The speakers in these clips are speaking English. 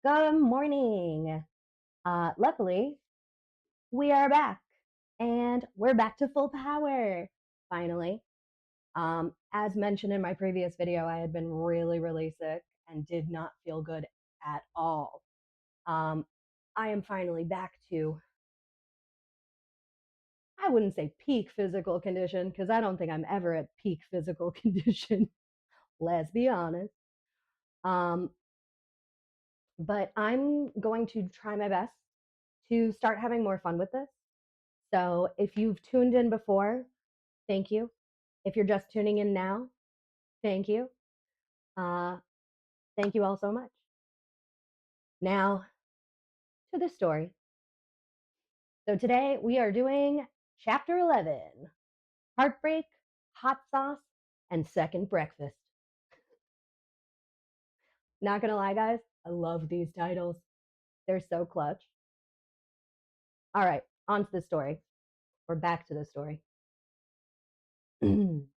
Good morning. Luckily, we are back and we're back to full power finally. As mentioned in my previous video, I had been really sick and did not feel good at all. I am finally back to, I wouldn't say peak physical condition because I don't think I'm ever at peak physical condition. Let's be honest. Um, but I'm going to try my best to start having more fun with this. So if you've tuned in before, thank you. If you're just tuning in now, thank you. Uh, Thank you all so much. Now to the story. So today we are doing chapter 11, Heartbreak, Hot Sauce, and Second Breakfast. Not gonna lie, guys, I love these titles. They're so clutch. All right, on to the story. Or back to the story. Sam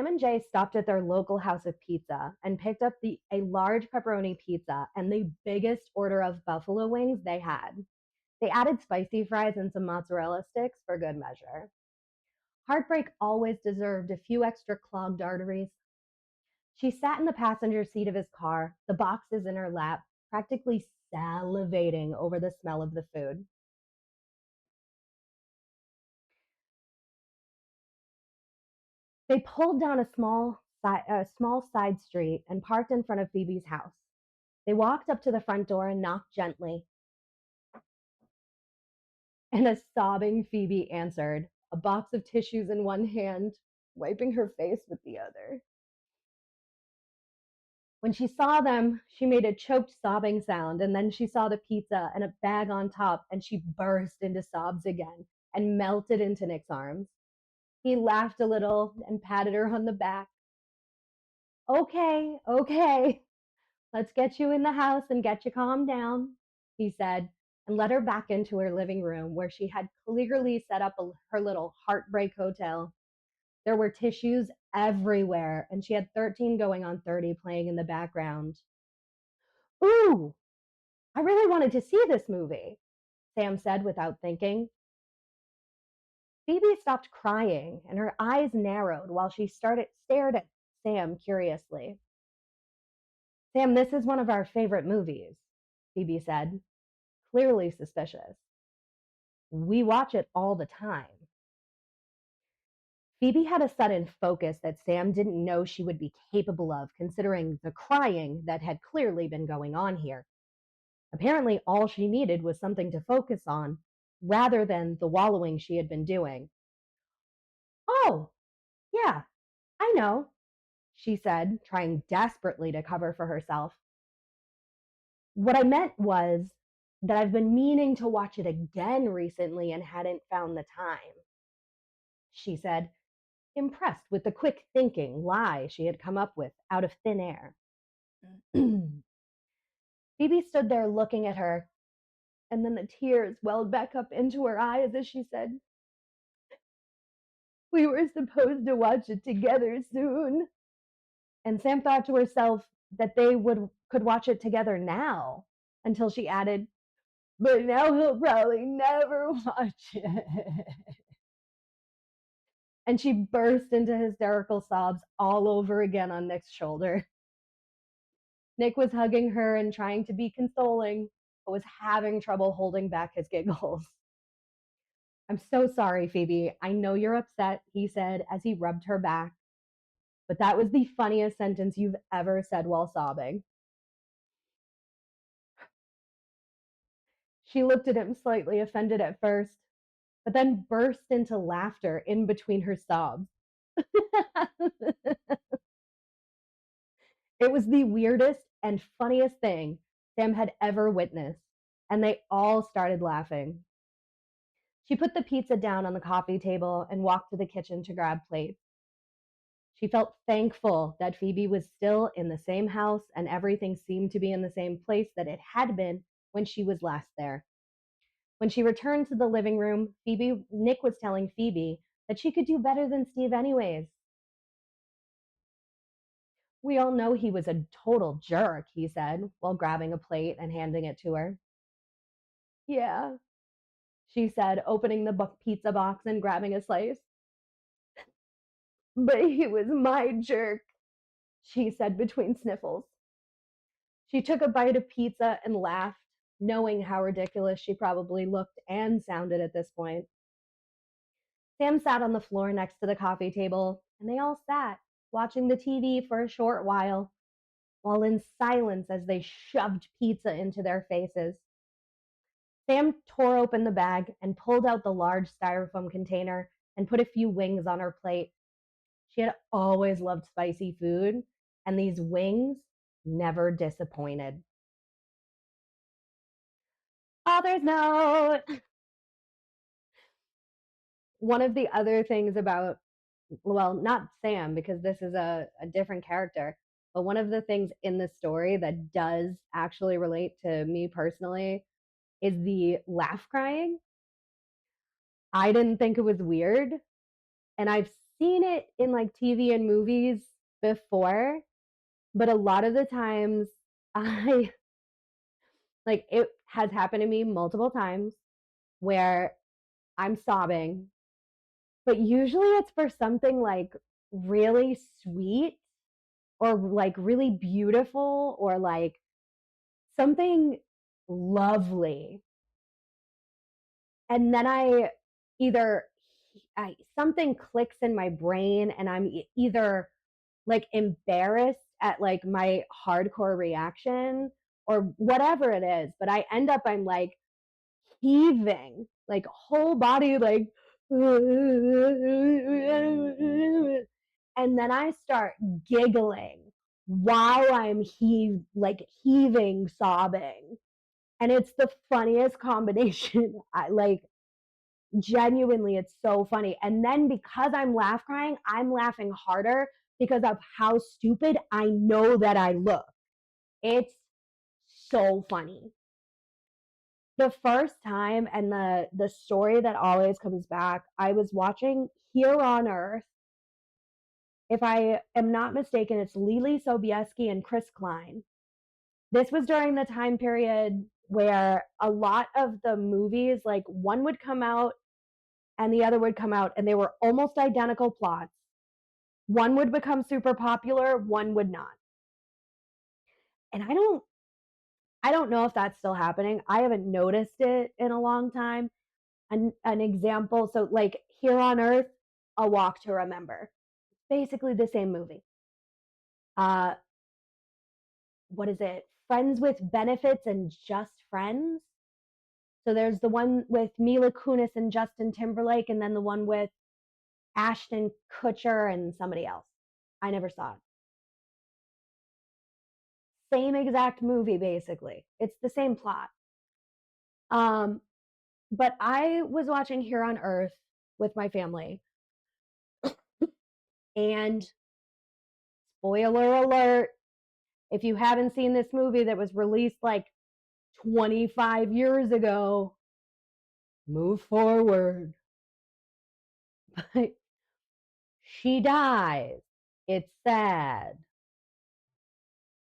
and Jay stopped at their local house of pizza and picked up a large pepperoni pizza and the biggest order of buffalo wings they had. They added spicy fries and some mozzarella sticks for good measure. Heartbreak always deserved a few extra clogged arteries. She sat in the passenger seat of his car, the boxes in her lap, practically salivating over the smell of the food. They pulled down a small side street and parked in front of Phoebe's house. They walked up to the front door and knocked gently. And a sobbing Phoebe answered, a box of tissues in one hand, wiping her face with the other. When she saw them, she made a choked sobbing sound, and then she saw the pizza and a bag on top, and she burst into sobs again and melted into Nick's arms. He laughed a little and patted her on the back. Okay, let's get you in the house and get you calmed down, he said, and led her back into her living room where she had clearly set up her little Heartbreak hotel. There were tissues everywhere, and she had 13 going on 30 playing in the background. Ooh, I really wanted to see this movie, Sam said without thinking. Phoebe stopped crying, and her eyes narrowed while she stared at Sam curiously. Sam, this is one of our favorite movies, Phoebe said, clearly suspicious. We watch it all the time. Phoebe had a sudden focus that Sam didn't know she would be capable of, considering the crying that had clearly been going on here. Apparently, all she needed was something to focus on, rather than the wallowing she had been doing. Oh, yeah, I know, she said, trying desperately to cover for herself. What I meant was that I've been meaning to watch it again recently and hadn't found the time, she said, impressed with the quick thinking lie she had come up with out of thin air. Phoebe stood there looking at her, and then the tears welled back up into her eyes as she said, we were supposed to watch it together soon. And Sam thought to herself that they could watch it together now, until she added, but now he'll probably never watch it. And she burst into hysterical sobs all over again on Nick's shoulder. Nick was hugging her and trying to be consoling, but was having trouble holding back his giggles. I'm so sorry, Phoebe. I know you're upset, he said as he rubbed her back. But that was the funniest sentence you've ever said while sobbing. She looked at him slightly offended at first, but then burst into laughter in between her sobs. It was the weirdest and funniest thing Sam had ever witnessed, and they all started laughing. She put the pizza down on the coffee table and walked to the kitchen to grab plates. She felt thankful that Phoebe was still in the same house and everything seemed to be in the same place that it had been when she was last there. When she returned to the living room, Nick was telling Phoebe that she could do better than Steve anyways. We all know he was a total jerk, he said, while grabbing a plate and handing it to her. Yeah, she said, opening the pizza box and grabbing a slice. But he was my jerk, she said between sniffles. She took a bite of pizza and laughed, knowing how ridiculous she probably looked and sounded at this point. Sam sat on the floor next to the coffee table, and they all sat, watching the TV for a short while in silence as they shoved pizza into their faces. Sam tore open the bag and pulled out the large styrofoam container and put a few wings on her plate. She had always loved spicy food, and these wings never disappointed. Author's note. One of the other things about, well, not Sam, because this is a different character, but one of the things in the story that does actually relate to me personally is the laugh crying. I didn't think it was weird, and I've seen it in like TV and movies before, but a lot of the times I like it has happened to me multiple times where I'm sobbing, but usually it's for something like really sweet or like really beautiful or like something lovely. And then either something clicks in my brain and I'm either like embarrassed at like my hardcore reaction or whatever it is, but I'm like heaving, like whole body, like, and then I start giggling while I'm heaving, sobbing. And it's the funniest combination. I like genuinely, it's so funny. And then because I'm laugh crying, I'm laughing harder because of how stupid I know that I look. It's so funny. The first time, and the story that always comes back, I was watching Here on Earth. If I am not mistaken, it's Lily Sobieski and Chris Klein. This was during the time period where a lot of the movies, like one would come out and the other would come out, and they were almost identical plots. One would become super popular, one would not. And I don't know if that's still happening. I haven't noticed it in a long time. An example, so like Here on Earth, A Walk to Remember. Basically the same movie. Uh what is it? Friends with Benefits and Just Friends. So there's the one with Mila Kunis and Justin Timberlake, and then the one with Ashton Kutcher and somebody else. I never saw it. Same exact movie, basically. It's the same plot. Um, but I was watching Here on Earth with my family, and spoiler alert, if you haven't seen this movie that was released like 25 years ago, move forward. But she dies. It's sad.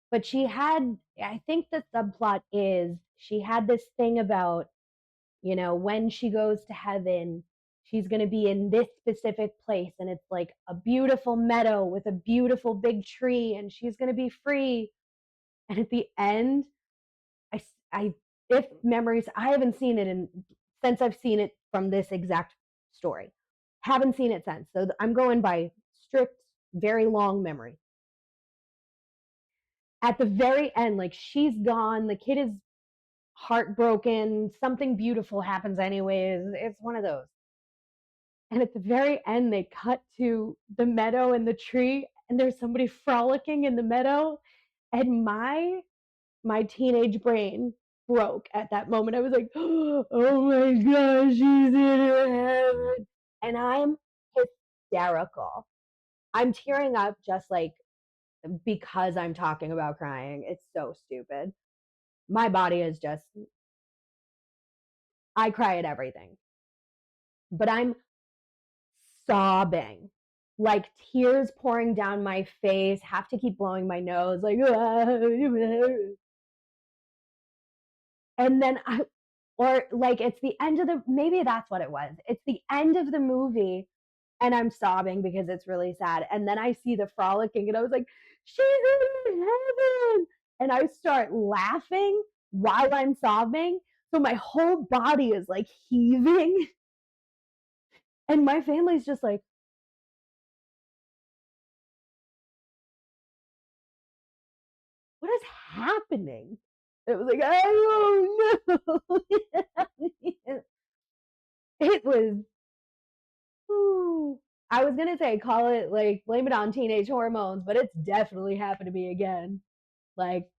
But I think the subplot is she had this thing about, when she goes to heaven, she's going to be in this specific place. And it's like a beautiful meadow with a beautiful big tree, and she's going to be free. And at the end, I, if memories, I haven't seen it since I've seen it from this exact story. Haven't seen it since. So I'm going by strict, very long memory. At the very end, like she's gone, the kid is heartbroken, something beautiful happens anyways. It's one of those. And at the very end, they cut to the meadow and the tree, and there's somebody frolicking in the meadow. And my teenage brain broke at that moment. I was like, oh my gosh, she's in heaven. And I'm hysterical. I'm tearing up just like because I'm talking about crying. It's so stupid. My body is just, I cry at everything. But I'm sobbing. like tears pouring down my face, have to keep blowing my nose, like, and then or like it's the end of the, maybe that's what it was. It's the end of the movie and I'm sobbing because it's really sad. And then I see the frolicking and I was like, she's in heaven. And I start laughing while I'm sobbing. So my whole body is like heaving. And my family's just like, what is happening? It was like, I don't know. It was, ooh. I was gonna say call it like blame it on teenage hormones, but it's definitely happened to me again. Like,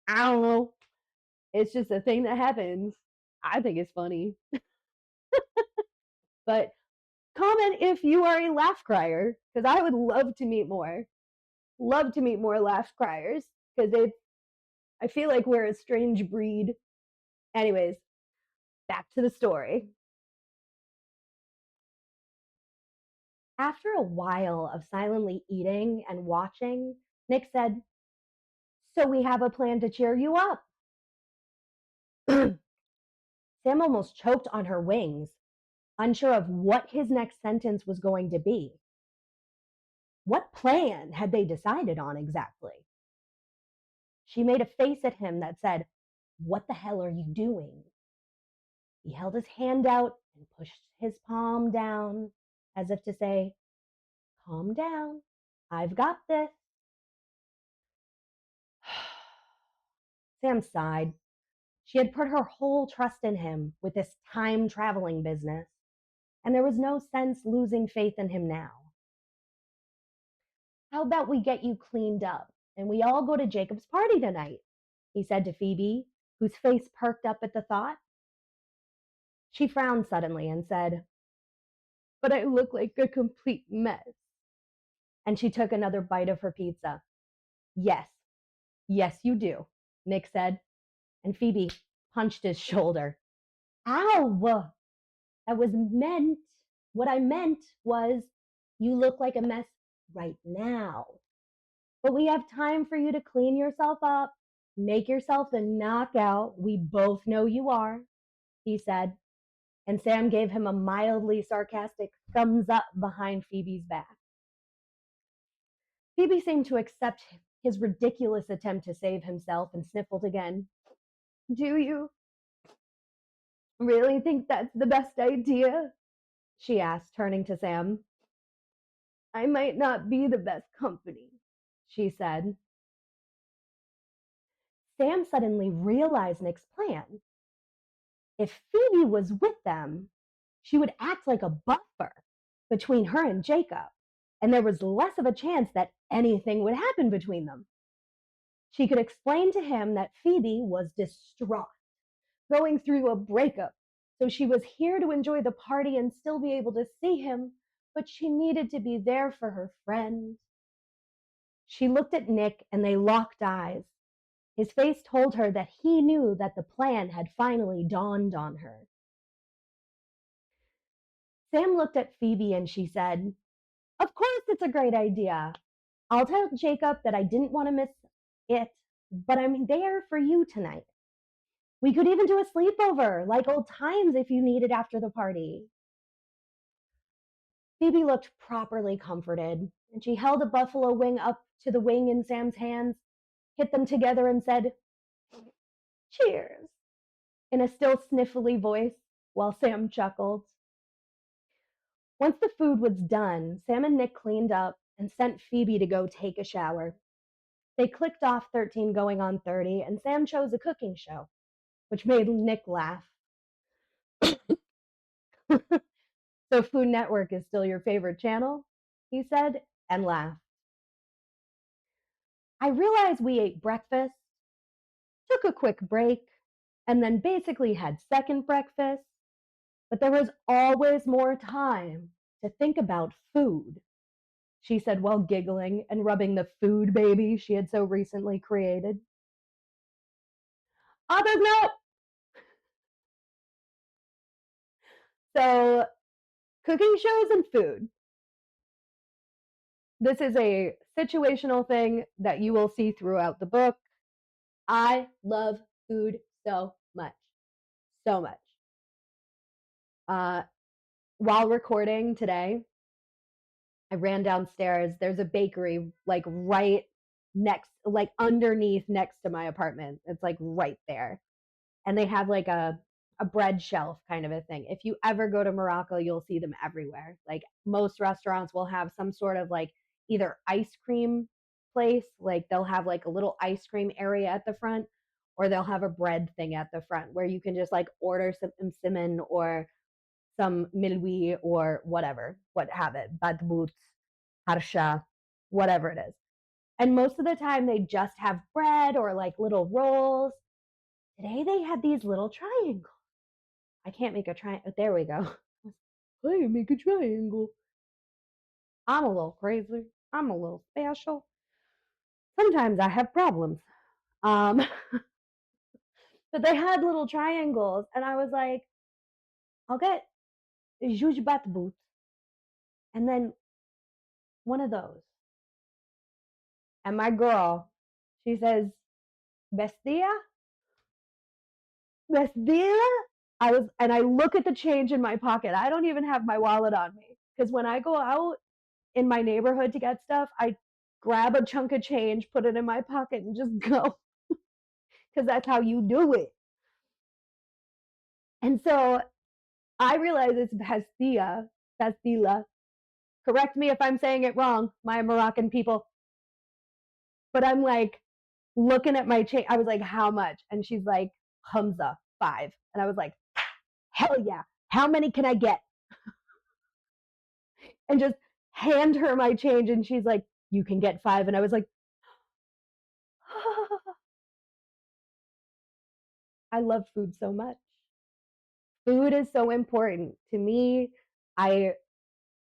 I don't know. It's just a thing that happens. I think it's funny. But comment if you are a laugh crier, because I would love to meet more. Love to meet more laugh criers. Because I feel like we're a strange breed. Anyways, back to the story. After a while of silently eating and watching, Nick said, so we have a plan to cheer you up. Sam almost choked on her wings, unsure of what his next sentence was going to be. What plan had they decided on exactly? She made a face at him that said, what the hell are you doing? He held his hand out and pushed his palm down as if to say, calm down, I've got this. Sam sighed. She had put her whole trust in him with this time traveling business, and there was no sense losing faith in him now. How about we get you cleaned up and we all go to Jacob's party tonight? He said to Phoebe, whose face perked up at the thought. She frowned suddenly and said, but I look like a complete mess. And she took another bite of her pizza. Yes, yes, you do, Nick said, and Phoebe punched his shoulder. Ow! That was meant, what I meant was, you look like a mess right now. But we have time for you to clean yourself up, make yourself the knockout we both know you are, he said, and Sam gave him a mildly sarcastic thumbs up behind Phoebe's back. Phoebe seemed to accept his ridiculous attempt to save himself and sniffled again. Do you really think that's the best idea? She asked, turning to Sam. I might not be the best company, she said. Sam suddenly realized Nick's plan. If Phoebe was with them, she would act like a buffer between her and Jacob, and there was less of a chance that anything would happen between them. She could explain to him that Phoebe was distraught, going through a breakup, so she was here to enjoy the party and still be able to see him, but she needed to be there for her friend. She looked at Nick and they locked eyes. His face told her that he knew that the plan had finally dawned on her. Sam looked at Phoebe and she said, of course it's a great idea. I'll tell Jacob that I didn't want to miss it, but I'm there for you tonight. We could even do a sleepover, like old times if you need it after the party. Phoebe looked properly comforted, and she held a buffalo wing up to the wing in Sam's hands, hit them together, and said, cheers, in a still sniffly voice, while Sam chuckled. Once the food was done, Sam and Nick cleaned up and sent Phoebe to go take a shower. They clicked off 13 going on 30, and Sam chose a cooking show, which made Nick laugh. So Food Network is still your favorite channel? He said, and laughed. I realized we ate breakfast, took a quick break, and then basically had second breakfast, but there was always more time to think about food, she said while giggling and rubbing the food baby she had so recently created. Others note. So, cooking shows and food. This is a situational thing that you will see throughout the book. I love food so much. So much. Uh, while recording today, I ran downstairs. There's a bakery like right next, like underneath next to my apartment. It's like right there. And they have like a bread shelf kind of a thing. If you ever go to Morocco, you'll see them everywhere. Like most restaurants will have some sort of like either ice cream place, like they'll have like a little ice cream area at the front, or they'll have a bread thing at the front where you can just like order some simon or some milwi or whatever, what have it, badbout, harsha, whatever it is. And most of the time they just have bread or like little rolls. Today they had these little triangles. I can't make a triangle. There we go. I make a triangle. I'm a little crazy. I'm a little special. Sometimes I have problems. Um, but they had little triangles, and I was like, I'll get juge bat boots, and then one of those. And my girl, she says, Bestia? Bestia? And I look at the change in my pocket. I don't even have my wallet on me. Because when I go out in my neighborhood to get stuff, I grab a chunk of change, put it in my pocket, and just go. Because that's how you do it. And so I realize it's Bestia, Bastila. Correct me if I'm saying it wrong, my Moroccan people. But I'm like looking at my change. I was like, how much? And she's like, Hamza, 5. And I was like, hell yeah. How many can I get? And just hand her my change. And she's like, you can get 5. And I was like, I love food so much. Food is so important to me. I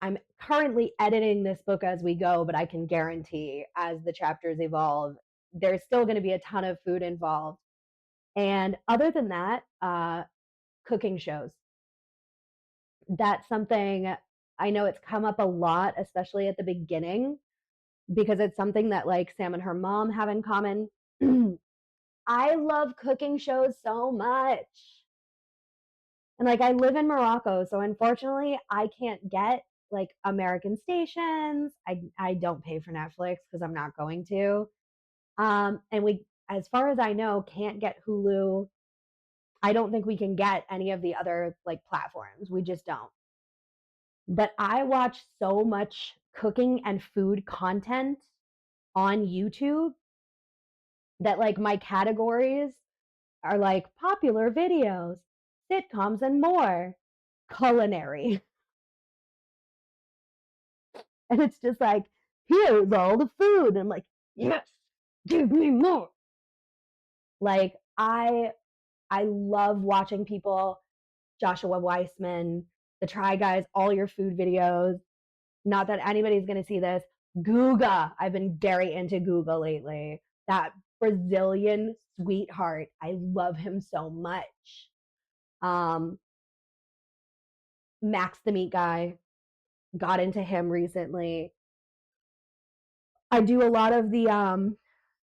I'm currently editing this book as we go, but I can guarantee as the chapters evolve, there's still going to be a ton of food involved. And other than that, cooking shows. That's something I know it's come up a lot, especially at the beginning, because it's something that like Sam and her mom have in common. I love cooking shows so much. And like I live in Morocco, so unfortunately I can't get like American stations. I don't pay for Netflix because I'm not going to. And we, as far as I know, can't get Hulu. I don't think we can get any of the other like platforms. We just don't. But I watch so much cooking and food content on YouTube that like my categories are like popular videos, sitcoms, and more culinary. And it's just like, here's all the food. And I'm like, yes, give me more. Like I love watching people, Joshua Weissman, the Try Guys, all your food videos. Not that anybody's gonna see this. Guga. I've been very into Guga lately. That Brazilian sweetheart. I love him so much. Um, Max the Meat Guy. Got into him recently. I do a lot of the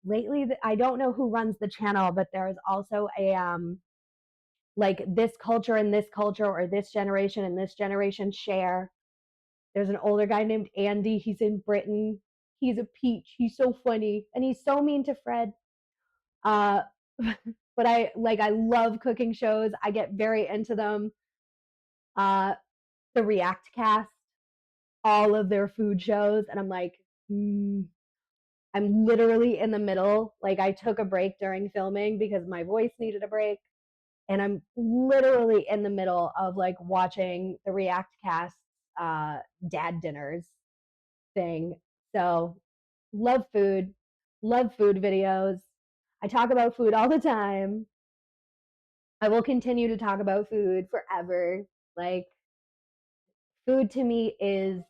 lately I don't know who runs the channel, but there's also a like this culture and this culture, or this generation and this generation share. There's an older guy named Andy. He's in Britain. He's a peach. He's so funny and he's so mean to Fred. Uh but I love cooking shows. I get very into them. Uh the React cast, all of their food shows, and I'm like, I'm literally in the middle. Like I took a break during filming because my voice needed a break. And I'm literally in the middle of like watching the React cast dad dinners thing. So love food videos. I talk about food all the time. I will continue to talk about food forever. Like food to me is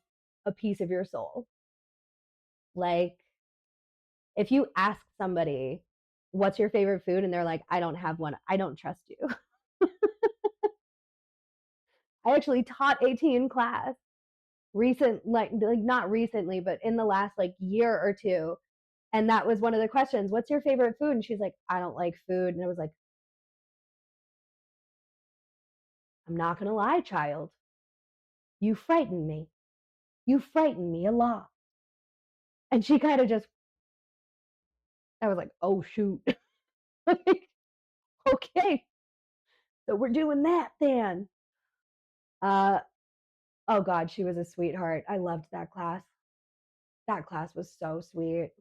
a piece of your soul. Like if you ask somebody, what's your favorite food? And they're like, I don't have one. I don't trust you. I actually taught AT in class. like not recently, but in the last like year or two. And that was one of the questions. What's your favorite food? And she's like, I don't like food. And I was like, I'm not going to lie, child. You frighten me. You frighten me a lot. And she kind of just, I was like, oh, shoot. Okay. So we're doing that then. Uh, oh God, she was a sweetheart. I loved that class. That class was so sweet.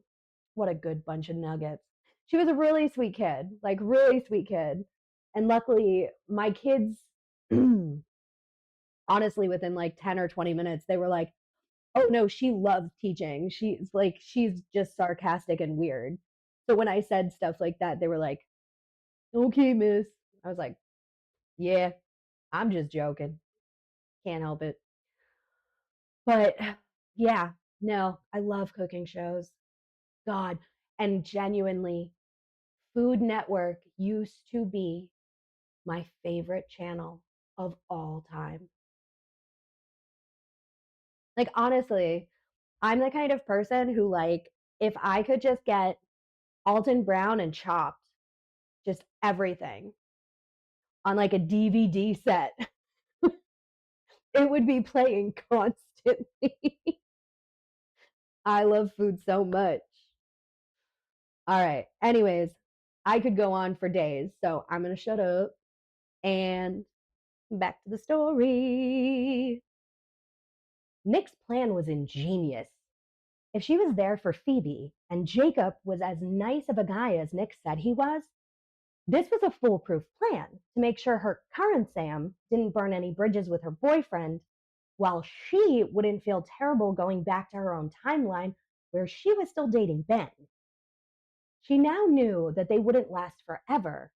What a good bunch of nuggets. She was a really sweet kid, like really sweet kid. And luckily, my kids, honestly, within like 10 or 20 minutes, they were like, oh no, she loves teaching. She's just sarcastic and weird. So when I said stuff like that, they were like, okay, miss. I was like, yeah, I'm just joking. Can't help it. But yeah, no, I love cooking shows. God. And genuinely, Food Network used to be my favorite channel of all time. Like, honestly, I'm the kind of person who, like, if I could just get Alton Brown and Chopped, just everything on like a DVD set, it would be playing constantly. I love food so much. All right. Anyways, I could go on for days, so I'm going to shut up and back to the story. Nick's plan was ingenious. If she was there for Phoebe and Jacob was as nice of a guy as Nick said he was, this was a foolproof plan to make sure her current Sam didn't burn any bridges with her boyfriend, while she wouldn't feel terrible going back to her own timeline where she was still dating Ben. She now knew that they wouldn't last forever,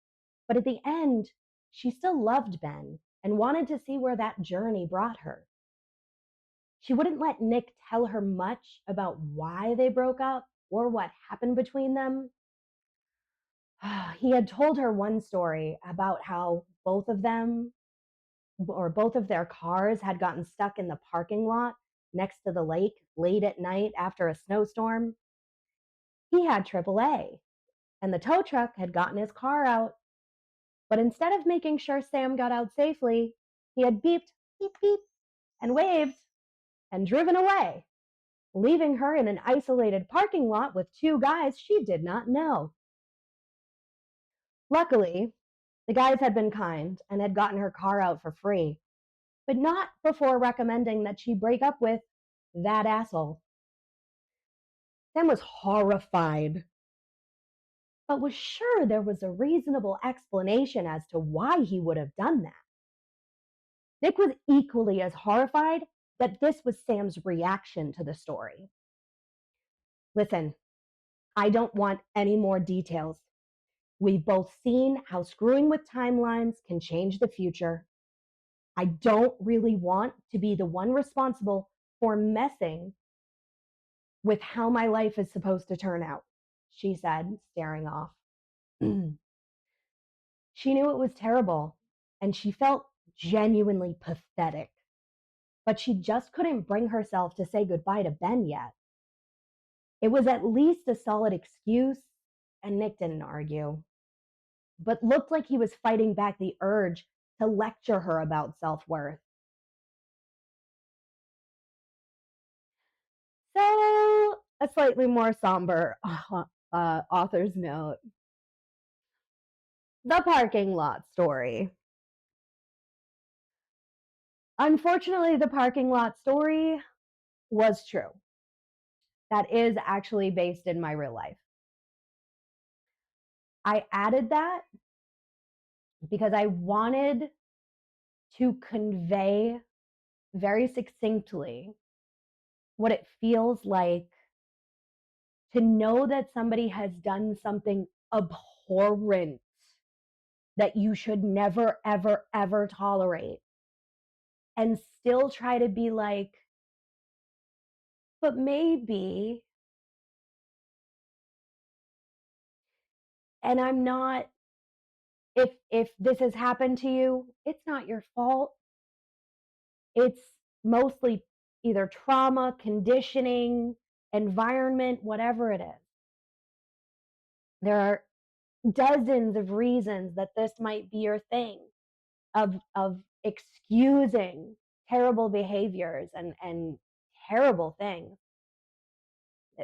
but at the end, she still loved Ben and wanted to see where that journey brought her. She wouldn't let Nick tell her much about why they broke up or what happened between them. He had told her one story about how both of them, or both of their cars, had gotten stuck in the parking lot next to the lake late at night after a snowstorm. He had AAA, and the tow truck had gotten his car out. But instead of making sure Sam got out safely, he had beeped, beep, beep, and waved and driven away, leaving her in an isolated parking lot with two guys she did not know. Luckily, the guys had been kind and had gotten her car out for free, but not before recommending that she break up with that asshole. Sam was horrified, but was sure there was a reasonable explanation as to why he would have done that. Nick was equally as horrified that this was Sam's reaction to the story. Listen, I don't want any more details. We've both seen how screwing with timelines can change the future. I don't really want to be the one responsible for messing with how my life is supposed to turn out, she said, staring off. She knew it was terrible, and she felt genuinely pathetic, but she just couldn't bring herself to say goodbye to Ben yet. It was at least a solid excuse, and Nick didn't argue, but looked like he was fighting back the urge to lecture her about self-worth. So, a slightly more somber author's note. The parking lot story. Unfortunately, the parking lot story was true. That is actually based in my real life. I added that because I wanted to convey very succinctly what it feels like to know that somebody has done something abhorrent that you should never, ever, ever tolerate, and still try to be like, but maybe, and I'm not, if this has happened to you, it's not your fault. It's mostly either trauma, conditioning, environment, whatever it is. There are dozens of reasons that this might be your thing, of excusing terrible behaviors and terrible things.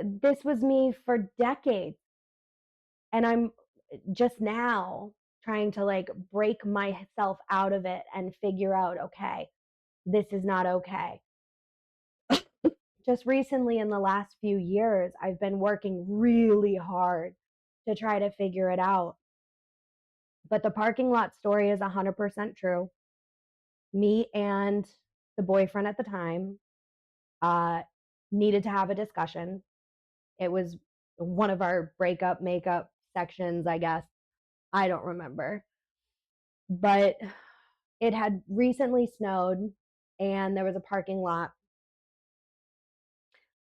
This was me for decades, and I'm just now trying to like break myself out of it and figure out, okay, this is not okay. Just recently in the last few years, I've been working really hard to try to figure it out. But the parking lot story is 100% true. Me and the boyfriend at the time uh, needed to have a discussion. It was one of our breakup makeup sections, I guess. I don't remember. But it had recently snowed and there was a parking lot.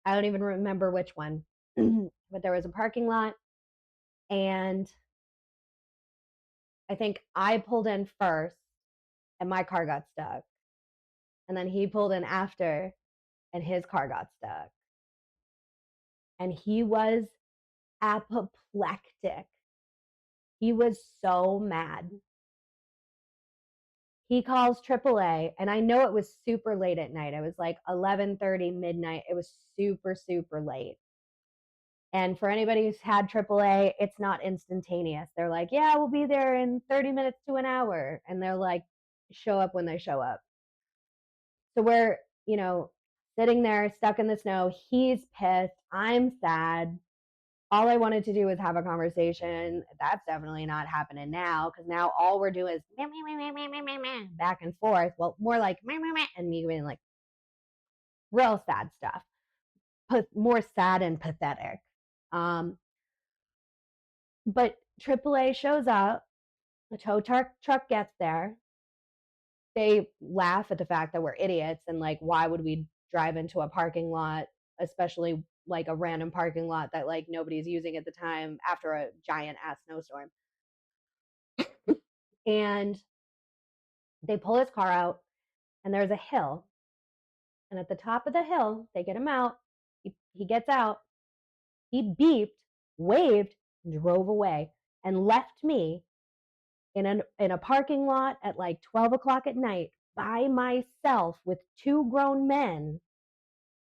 I don't even remember which one, but there was a parking lot. And I think I pulled in first and my car got stuck. And then he pulled in after and his car got stuck. And he was apoplectic. He was so mad. He calls AAA, and I know it was super late at night. It was like 11:30 midnight. It was super, super late. And for anybody who's had AAA, it's not instantaneous. They're like, yeah, we'll be there in 30 minutes to an hour. And they're like, show up when they show up. So we're, sitting there stuck in the snow. He's pissed. I'm sad. All I wanted to do was have a conversation. That's definitely not happening now, because now all we're doing is back and forth. Well, more like and me being like real sad stuff, but more sad and pathetic. But AAA shows up, the tow truck gets there. They laugh at the fact that we're idiots and like, why would we drive into a parking lot, especially like a random parking lot that like nobody's using at the time after a giant ass snowstorm. And they pull his car out and there's a hill. And at the top of the hill, they get him out. He gets out. He beeped, waved, and drove away and left me in a parking lot at like 12 o'clock at night by myself with two grown men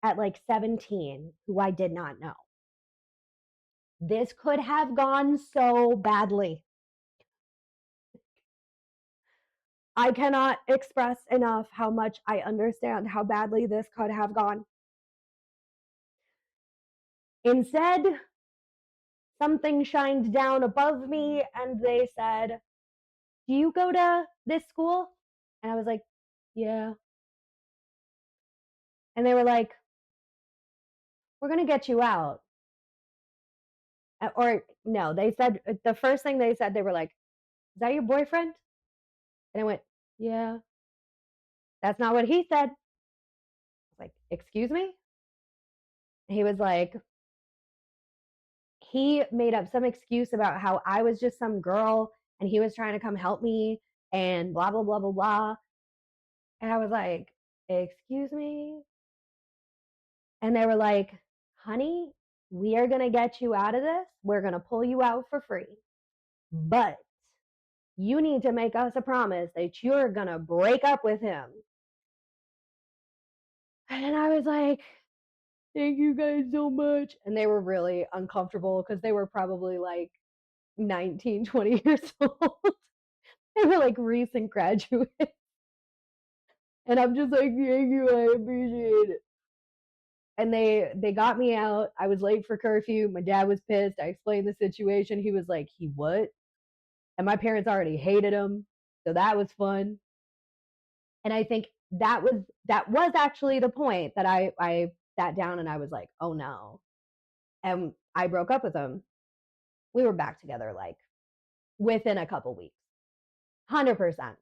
at like 17 who I did not know. This could have gone so badly. I cannot express enough how much I understand how badly this could have gone. Instead, something shined down above me and they said, do you go to this school? And I was like, yeah. And they were like, we're going to get you out. Or no, they said, the first thing they said, they were like, is that your boyfriend? And I went, yeah. That's not what he said. I was like, excuse me? He was like, he made up some excuse about how I was just some girl and he was trying to come help me and blah, blah, blah, blah, blah. And I was like, excuse me? And they were like, honey, we are going to get you out of this. We're going to pull you out for free. But you need to make us a promise that you're going to break up with him. And I was like, thank you guys so much. And they were really uncomfortable because they were probably like 19, 20 years old. They were like recent graduates. And I'm just like, thank you, I appreciate it. And they got me out. I was late for curfew. My dad was pissed. I explained the situation. He was like, he what? And my parents already hated him. So that was fun. And I think that was actually the point that I sat down and I was like, oh no. And I broke up with him. We were back together like within a couple weeks. 100%.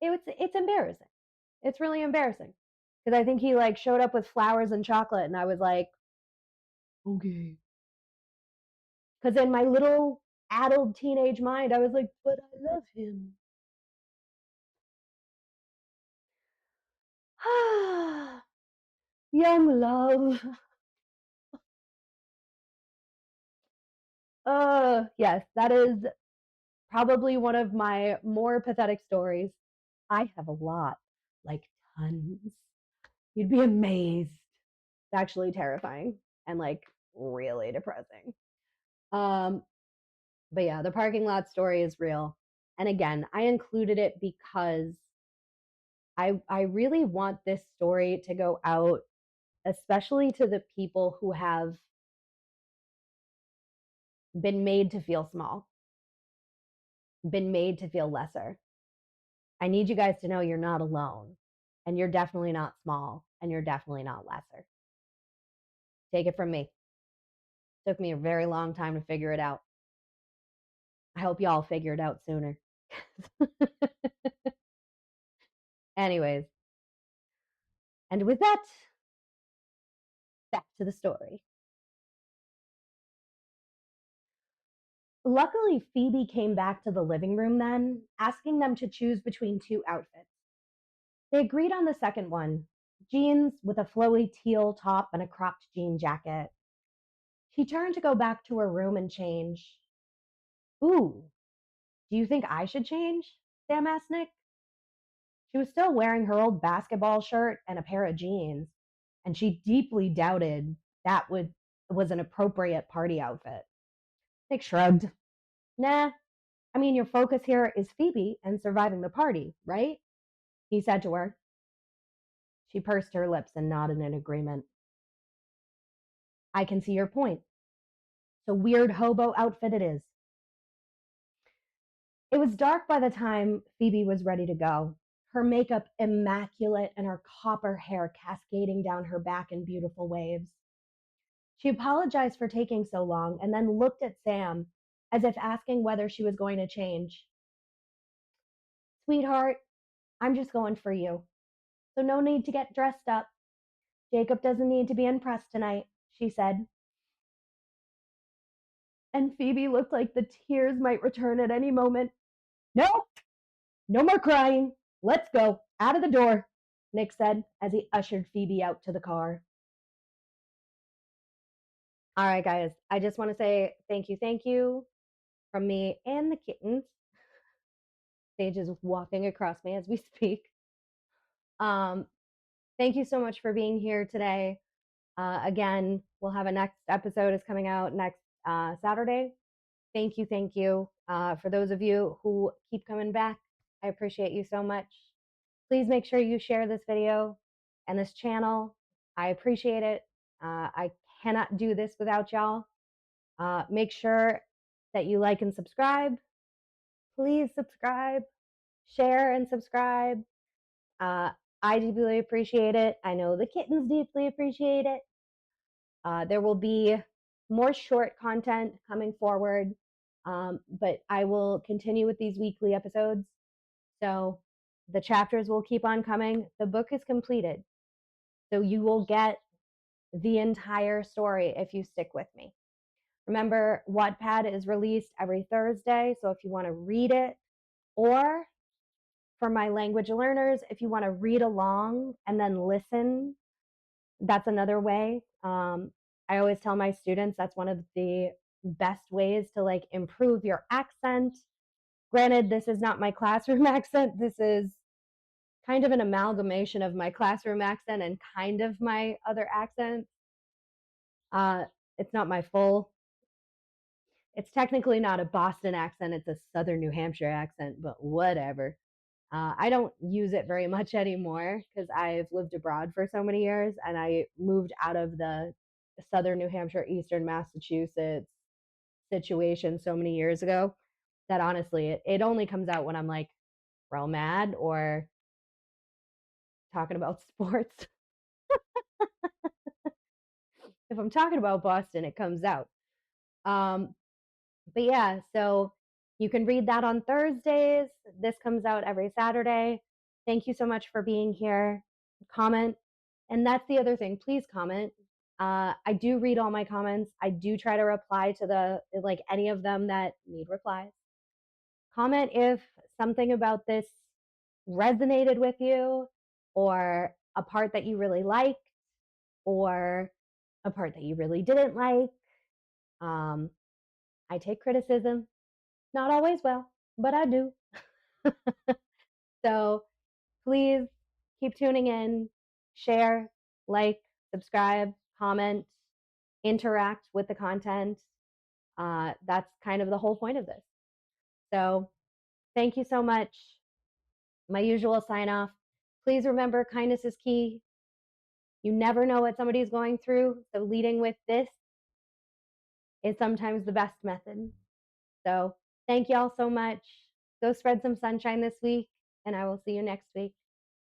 It's embarrassing. It's really embarrassing. Because I think he like showed up with flowers and chocolate and I was like, okay. Because in my little addled teenage mind, I was like, but I love him. Young love. Yes, that is probably one of my more pathetic stories. I have a lot, like tons. You'd be amazed. It's actually terrifying and like really depressing. Um, but yeah, the parking lot story is real. And again, I included it because I really want this story to go out, especially to the people who have been made to feel small, been made to feel lesser. I need you guys to know you're not alone, and you're definitely not small, and you're definitely not lesser. Take it from me. It took me a very long time to figure it out. I hope y'all figure it out sooner. Anyways, and with that, back to the story. Luckily, Phoebe came back to the living room then, asking them to choose between two outfits. They agreed on the second one, jeans with a flowy teal top and a cropped jean jacket. She turned to go back to her room and change. Ooh, do you think I should change? Sam asked Nick. She was still wearing her old basketball shirt and a pair of jeans, and she deeply doubted was an appropriate party outfit. Nick shrugged. Nah, I mean, your focus here is Phoebe and surviving the party, right? He said to her. She pursed her lips and nodded in agreement. I can see your point. So weird hobo outfit it is. It was dark by the time Phoebe was ready to go, her makeup immaculate and her copper hair cascading down her back in beautiful waves. She apologized for taking so long and then looked at Sam as if asking whether she was going to change. Sweetheart, I'm just going for you. So no need to get dressed up. Jacob doesn't need to be impressed tonight, she said. And Phoebe looked like the tears might return at any moment. No, no more crying. Let's go. Out of the door, Nick said as he ushered Phoebe out to the car. All right, guys, I just want to say thank you from me and the kittens. Sage is walking across me as we speak. Um, thank you so much for being here today. Again, we'll have a next episode is coming out next Saturday. Thank you. For those of you who keep coming back, I appreciate you so much. Please make sure you share this video and this channel. I appreciate it. I cannot do this without y'all. Make sure that you like and subscribe. Please subscribe, share, and subscribe. I deeply appreciate it. I know the kittens deeply appreciate it. There will be more short content coming forward, but I will continue with these weekly episodes. So the chapters will keep on coming. The book is completed. So you will get the entire story if you stick with me. Remember, Wattpad is released every Thursday. So if you want to read it, or for my language learners, if you want to read along and then listen, that's another way. I always tell my students that's one of the best ways to like improve your accent. Granted, this is not my classroom accent. This is kind of an amalgamation of my classroom accent and kind of my other accents. It's not my full. It's technically not a Boston accent. It's a Southern New Hampshire accent, but whatever. I don't use it very much anymore because I've lived abroad for so many years and I moved out of the Southern New Hampshire, Eastern Massachusetts situation so many years ago that honestly, it only comes out when I'm like real mad or talking about sports. If I'm talking about Boston, it comes out. Um, but yeah, so you can read that on Thursdays. This comes out every Saturday. Thank you so much for being here. Comment. And that's the other thing. Please comment. I do read all my comments. I do try to reply to the like any of them that need replies. Comment if something about this resonated with you or a part that you really liked. or a part that you really didn't like. Um, I take criticism, not always well, but I do. So please keep tuning in, share, like, subscribe, comment, interact with the content. That's kind of the whole point of this. So thank you so much. My usual sign off. Please remember, kindness is key. You never know what somebody's going through. So leading with this is sometimes the best method. So thank you all so much. Go spread some sunshine this week, and I will see you next week.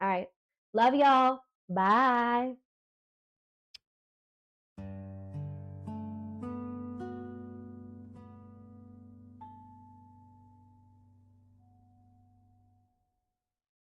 All right. Love y'all. Bye.